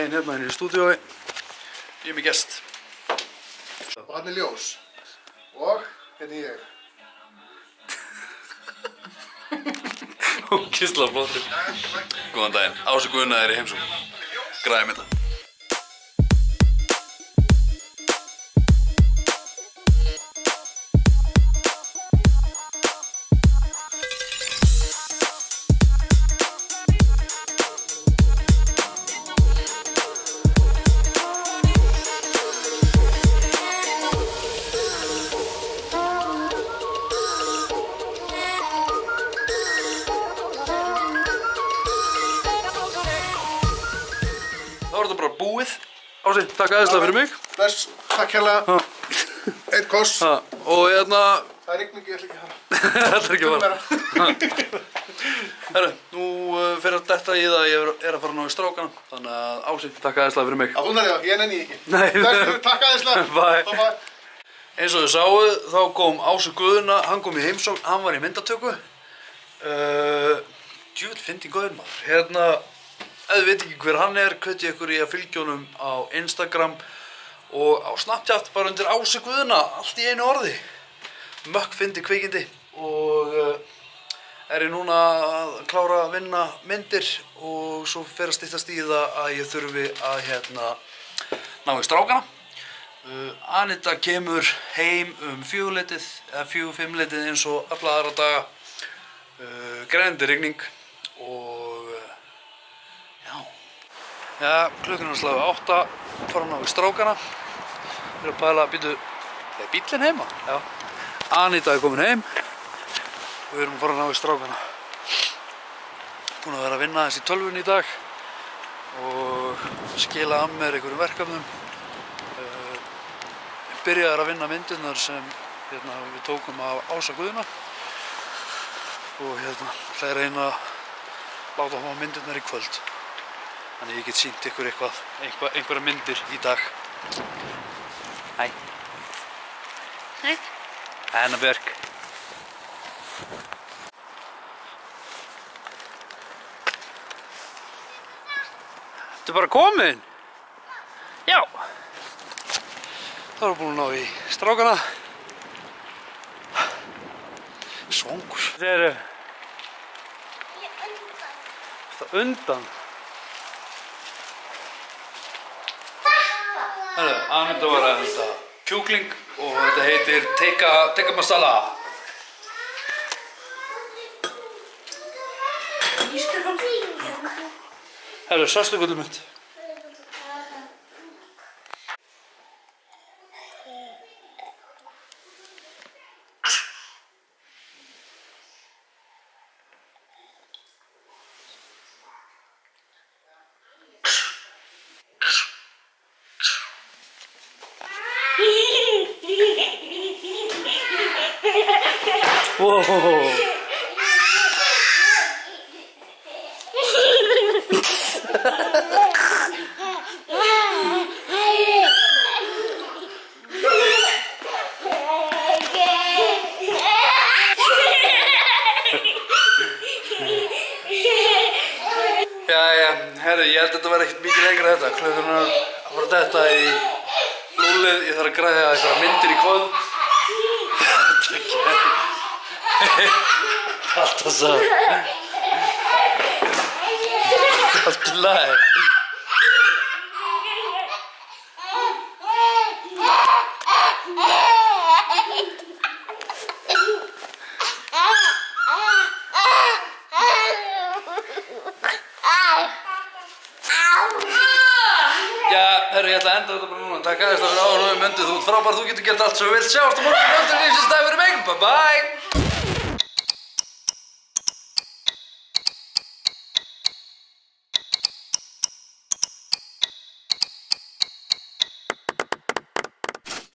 daginn hérna inn í stúdíói. Ég er með gest. Og hann ljós. Og hérna ég. Ógeðslega flottur. Góðan daginn. Ási Guðna í heimsókn. Græðum þetta. Þá er þetta bara búið. Ási, takk aðeinslega fyrir mig. Bless, takk hérlega. Eitt koss. Og hérna... Það er rigning, ég ætla ekki að fara. Þetta er ekki að fara. Herru, nú fyrir að detta í það að ég er að fara ná í strákana. Þannig að Ási, takk aðeinslega fyrir mig. Þú nærið það, ég nenni ekki. Nei. Takk aðeinslega. Bye. Eins og þið sáu, þá kom Ási Guðna, hann kom í heimsókn, hann var í myndatöku. Djúvill fyndinn gaur maður. Hérna, ef þið veit ekki hver hann er, hvet ég ykkur í að fylgja honum á Instagram og á Snapchat bara undir Ási Guðna, allt í einu orði. Mökk fyndi kvikindi og er ég núna að klára að vinna myndir og svo fer að styttast í það að ég þurfi að ná í strákana. Anita kemur heim 4-leytið eða 4-5-leytið eins og alla aðra daga. Grænandi rigning og já, klukkan er að slá 8, fara að ná í strákana. Við erum að pæla að býtu, er bíllinn heima? Já. Anita er komin heim og við erum að fara að ná í strákana. Búin að vera að vinna þessi í tölvunni í dag og skila að mér einhverjum verkefnum. Byrjaði að vinna myndirnar sem við tókum af Ása Guðna og ætla að reyna að láta hafa myndirnar í kvöld. Þannig ég get sýnt ykkur einhverja myndir í dag. Hæ. Hæ. Anna Björk. Þú bara komin? Já. Það var búin að ná í strákana. Svongur. Þeir eru... Það undan. Anita var að henda kjúkling og þetta heitir tikka masala. Herru, sástu gullum mitt? Wow. Jæja, herru, ég held að þetta verði ekkert mikið lengra þetta. Klukkan er að fara þetta í lúlið, ég þarf að græða eitthvað myndir í kvöld. Alltaf svo. Allt í lagi. Já, herru, ég ætla að enda þetta bara núna. Takk aðeins fyrir áhuga um myndið. Þú ert frábær, þú getur gert allt sem þú vilt. Sjáumst á morgun. Bye bye.